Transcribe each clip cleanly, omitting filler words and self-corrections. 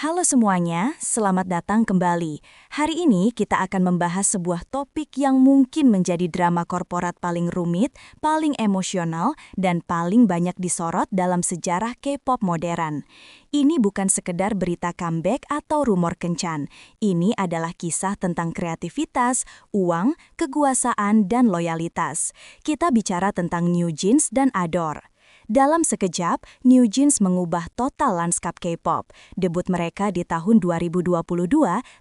Halo semuanya, selamat datang kembali. Hari ini kita akan membahas sebuah topik yang mungkin menjadi drama korporat paling rumit, paling emosional, dan paling banyak disorot dalam sejarah K-pop modern. Ini bukan sekedar berita comeback atau rumor kencan. Ini adalah kisah tentang kreativitas, uang, kekuasaan, dan loyalitas. Kita bicara tentang New Jeans dan Adore. Dalam sekejap, New Jeans mengubah total lanskap K-pop. Debut mereka di tahun 2022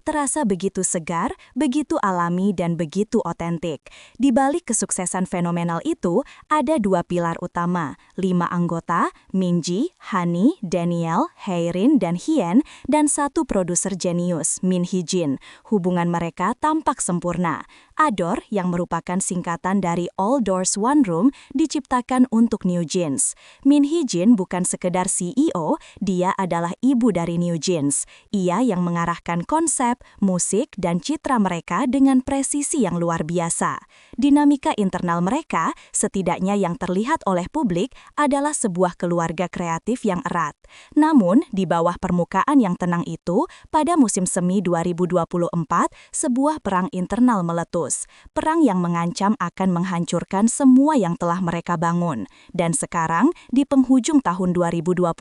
terasa begitu segar, begitu alami, dan begitu otentik. Di balik kesuksesan fenomenal itu, ada dua pilar utama, 5 anggota, Minji, Hani, Daniel, Haerin, dan Hien, dan satu produser jenius, Min Hee-jin. Hubungan mereka tampak sempurna. Adore, yang merupakan singkatan dari All Doors One Room, diciptakan untuk New Jeans. Min Hee-jin bukan sekedar CEO, dia adalah ibu dari New Jeans. Ia yang mengarahkan konsep, musik, dan citra mereka dengan presisi yang luar biasa. Dinamika internal mereka, setidaknya yang terlihat oleh publik, adalah sebuah keluarga kreatif yang erat. Namun, di bawah permukaan yang tenang itu, pada musim semi 2024, sebuah perang internal meletus. Perang yang mengancam akan menghancurkan semua yang telah mereka bangun. Dan sekarang, di penghujung tahun 2025,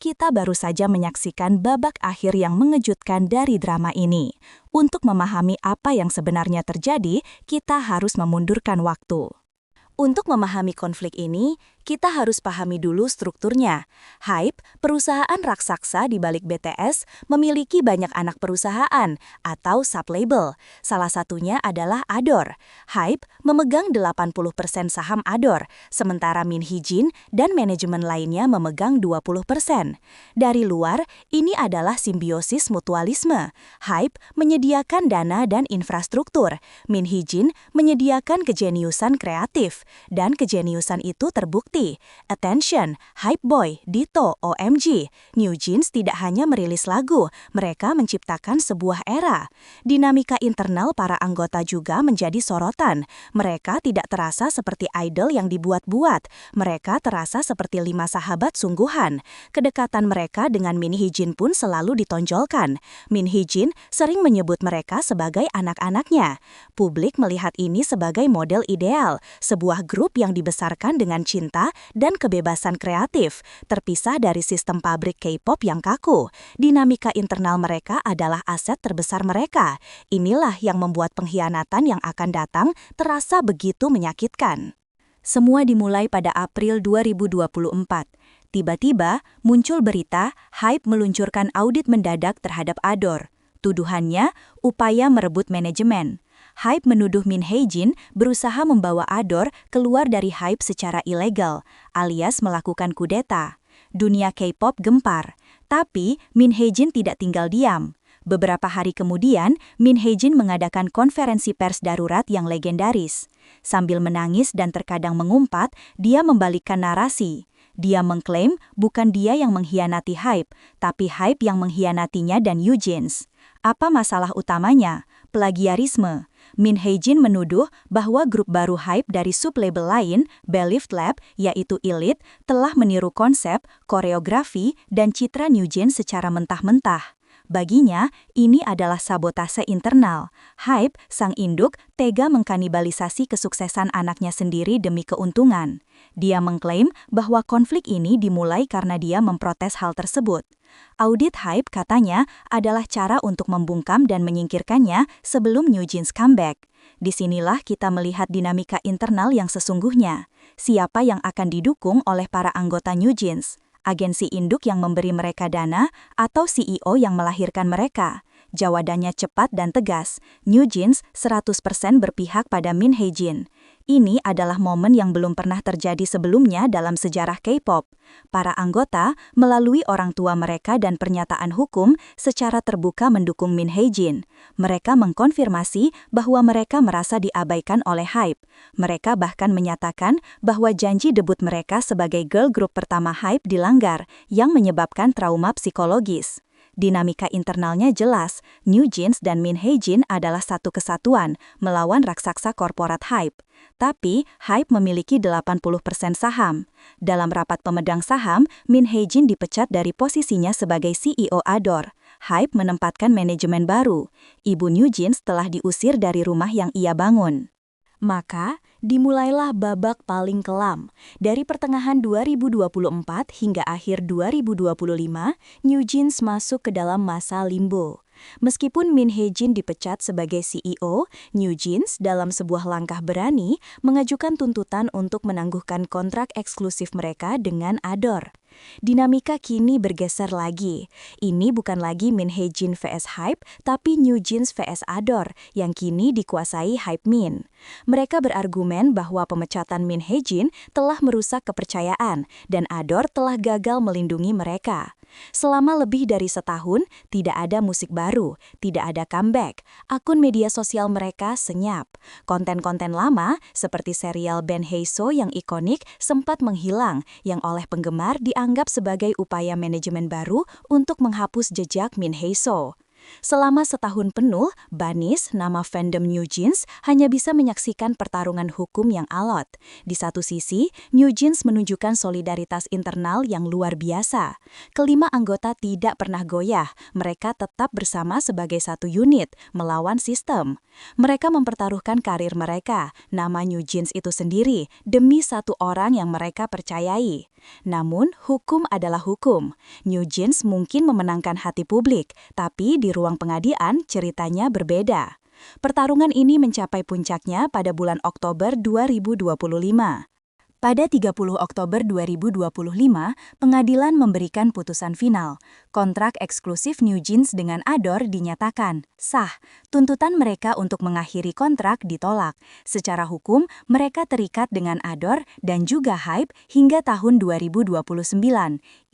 kita baru saja menyaksikan babak akhir yang mengejutkan dari drama ini. Untuk memahami apa yang sebenarnya terjadi, kita harus memundurkan waktu. Untuk memahami konflik ini, kita harus pahami dulu strukturnya. HYBE, perusahaan raksasa di balik BTS, memiliki banyak anak perusahaan atau sublabel. Salah satunya adalah Adore. HYBE memegang 80% saham Adore, sementara Min Hee-jin dan manajemen lainnya memegang 20%. Dari luar, ini adalah simbiosis mutualisme. HYBE menyediakan dana dan infrastruktur. Min Hee-jin menyediakan kejeniusan kreatif. Dan kejeniusan itu terbukti. Attention, Hype Boy, Ditto, OMG. New Jeans tidak hanya merilis lagu, mereka menciptakan sebuah era. Dinamika internal para anggota juga menjadi sorotan. Mereka tidak terasa seperti idol yang dibuat-buat. Mereka terasa seperti 5 sahabat sungguhan. Kedekatan mereka dengan Min Hee-jin pun selalu ditonjolkan. Min Hee-jin sering menyebut mereka sebagai anak-anaknya. Publik melihat ini sebagai model ideal, sebuah grup yang dibesarkan dengan cinta dan kebebasan kreatif, terpisah dari sistem pabrik K-pop yang kaku. Dinamika internal mereka adalah aset terbesar mereka. Inilah yang membuat pengkhianatan yang akan datang terasa begitu menyakitkan. Semua dimulai pada April 2024. Tiba-tiba muncul berita HYBE meluncurkan audit mendadak terhadap Adore. Tuduhannya, upaya merebut manajemen. HYBE menuduh Min Hee-jin berusaha membawa Adore keluar dari HYBE secara ilegal, alias melakukan kudeta. Dunia K-pop gempar, tapi Min Hee-jin tidak tinggal diam. Beberapa hari kemudian, Min Hee-jin mengadakan konferensi pers darurat yang legendaris. Sambil menangis dan terkadang mengumpat, dia membalikkan narasi. Dia mengklaim bukan dia yang mengkhianati HYBE, tapi HYBE yang mengkhianatinya dan New Jeans. Apa masalah utamanya? Plagiarisme. Min Hee-jin menuduh bahwa grup baru HYBE dari sublabel lain, Believed Lab, yaitu Elite, telah meniru konsep, koreografi, dan citra New Jeans secara mentah-mentah. Baginya, ini adalah sabotase internal. HYBE, sang induk, tega mengkanibalisasi kesuksesan anaknya sendiri demi keuntungan. Dia mengklaim bahwa konflik ini dimulai karena dia memprotes hal tersebut. Audit HYBE katanya adalah cara untuk membungkam dan menyingkirkannya sebelum New Jeans comeback. Disinilah kita melihat dinamika internal yang sesungguhnya. Siapa yang akan didukung oleh para anggota New Jeans? Agensi induk yang memberi mereka dana atau CEO yang melahirkan mereka? Jawabannya cepat dan tegas. New Jeans 100% berpihak pada Min Hee-jin. Ini adalah momen yang belum pernah terjadi sebelumnya dalam sejarah K-pop. Para anggota, melalui orang tua mereka dan pernyataan hukum, secara terbuka mendukung Min Hee-jin. Mereka mengkonfirmasi bahwa mereka merasa diabaikan oleh HYBE. Mereka bahkan menyatakan bahwa janji debut mereka sebagai girl group pertama HYBE dilanggar, yang menyebabkan trauma psikologis. Dinamika internalnya jelas, New Jeans dan Min Hee-jin adalah satu kesatuan melawan raksasa korporat Hype. Tapi, Hype memiliki 80% saham. Dalam rapat pemegang saham, Min Hee-jin dipecat dari posisinya sebagai CEO Adore. Hype menempatkan manajemen baru. Ibu New Jeans telah diusir dari rumah yang ia bangun. Maka, dimulailah babak paling kelam. Dari pertengahan 2024 hingga akhir 2025, New Jeans masuk ke dalam masa limbo. Meskipun Min Hee-jin dipecat sebagai CEO, New Jeans dalam sebuah langkah berani mengajukan tuntutan untuk menangguhkan kontrak eksklusif mereka dengan Adore. Dinamika kini bergeser lagi. Ini bukan lagi Min Hee-jin vs Hype, tapi New Jeans vs Adore yang kini dikuasai Hype Min. Mereka berargumen bahwa pemecatan Min Hee-jin telah merusak kepercayaan dan Adore telah gagal melindungi mereka. Selama lebih dari setahun, tidak ada musik baru, tidak ada comeback. Akun media sosial mereka senyap. Konten-konten lama, seperti serial Ben Hae-so yang ikonik, sempat menghilang, yang oleh penggemar dianggap sebagai upaya manajemen baru untuk menghapus jejak Min Hae-so. Selama setahun penuh, Banis, nama fandom New Jeans, hanya bisa menyaksikan pertarungan hukum yang alot. Di satu sisi, New Jeans menunjukkan solidaritas internal yang luar biasa. Kelima anggota tidak pernah goyah, mereka tetap bersama sebagai satu unit, melawan sistem. Mereka mempertaruhkan karir mereka, nama New Jeans itu sendiri, demi satu orang yang mereka percayai. Namun, hukum adalah hukum. New Jeans mungkin memenangkan hati publik, tapi di ruang pengadilan ceritanya berbeda. Pertarungan ini mencapai puncaknya pada bulan Oktober 2025. Pada 30 Oktober 2025, pengadilan memberikan putusan final. Kontrak eksklusif New Jeans dengan Adore dinyatakan sah. Tuntutan mereka untuk mengakhiri kontrak ditolak. Secara hukum, mereka terikat dengan Adore dan juga Hype hingga tahun 2029.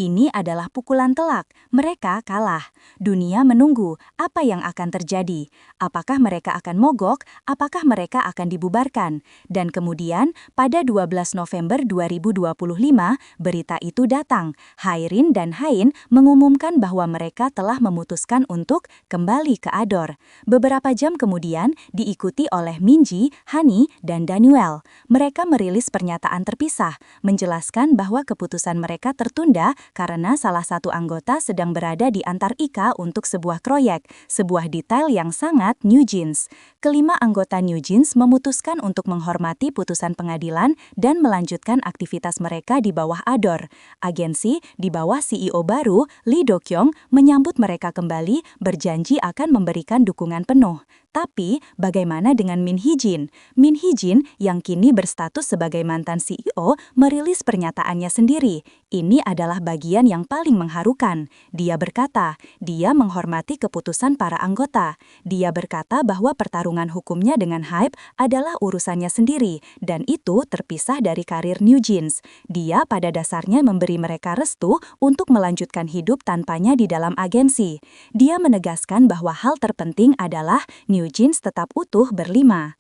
Ini adalah pukulan telak. Mereka kalah. Dunia menunggu apa yang akan terjadi. Apakah mereka akan mogok? Apakah mereka akan dibubarkan? Dan kemudian, pada 12 November 2025, berita itu datang. Haerin dan Hain mengumumkan bahwa mereka telah memutuskan untuk kembali ke Adore. Beberapa jam kemudian, diikuti oleh Minji, Hani, dan Daniel. Mereka merilis pernyataan terpisah, menjelaskan bahwa keputusan mereka tertunda karena salah satu anggota sedang berada di Antartika untuk sebuah proyek, sebuah detail yang sangat New Jeans. Kelima anggota New Jeans memutuskan untuk menghormati putusan pengadilan dan melanjutkan aktivitas mereka di bawah Adore. Agensi di bawah CEO baru, Lee Do-kyung, menyambut mereka kembali, berjanji akan memberikan dukungan penuh. Tapi, bagaimana dengan Min Hee-jin? Min Hee-jin, yang kini berstatus sebagai mantan CEO, merilis pernyataannya sendiri. Ini adalah bagian yang paling mengharukan. Dia berkata, dia menghormati keputusan para anggota. Dia berkata bahwa pertarungan hukumnya dengan Hype adalah urusannya sendiri, dan itu terpisah dari karir New Jeans. Dia pada dasarnya memberi mereka restu untuk melanjutkan hidup tanpanya di dalam agensi. Dia menegaskan bahwa hal terpenting adalah New Jeans tetap utuh berlima.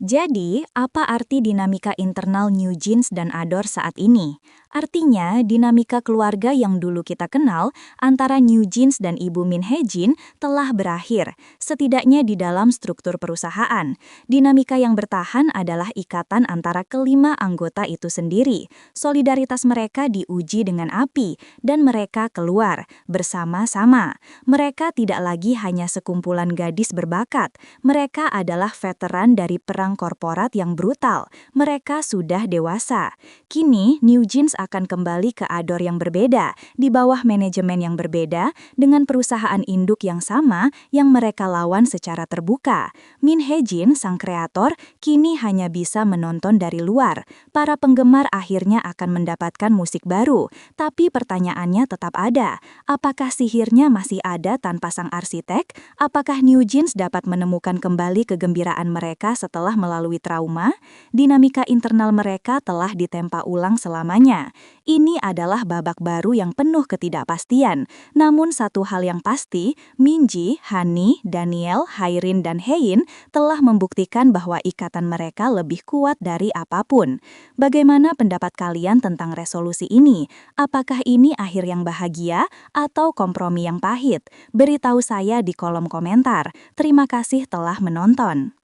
Jadi, apa arti dinamika internal New Jeans dan Adore saat ini? Artinya, dinamika keluarga yang dulu kita kenal antara New Jeans dan Ibu Min Hee-jin telah berakhir, setidaknya di dalam struktur perusahaan. Dinamika yang bertahan adalah ikatan antara kelima anggota itu sendiri. Solidaritas mereka diuji dengan api, dan mereka keluar bersama-sama. Mereka tidak lagi hanya sekumpulan gadis berbakat. Mereka adalah veteran dari perang korporat yang brutal. Mereka sudah dewasa. Kini, New Jeans akan kembali ke Adore yang berbeda, di bawah manajemen yang berbeda, dengan perusahaan induk yang sama yang mereka lawan secara terbuka. Min Hee-jin, sang kreator, kini hanya bisa menonton dari luar. Para penggemar akhirnya akan mendapatkan musik baru, tapi pertanyaannya tetap ada. Apakah sihirnya masih ada tanpa sang arsitek? Apakah New Jeans dapat menemukan kembali kegembiraan mereka setelah melalui trauma? Dinamika internal mereka telah ditempa ulang selamanya. Ini adalah babak baru yang penuh ketidakpastian. Namun satu hal yang pasti, Minji, Hani, Daniel, Hairin, dan Hein telah membuktikan bahwa ikatan mereka lebih kuat dari apapun. Bagaimana pendapat kalian tentang resolusi ini? Apakah ini akhir yang bahagia atau kompromi yang pahit? Beritahu saya di kolom komentar. Terima kasih telah menonton.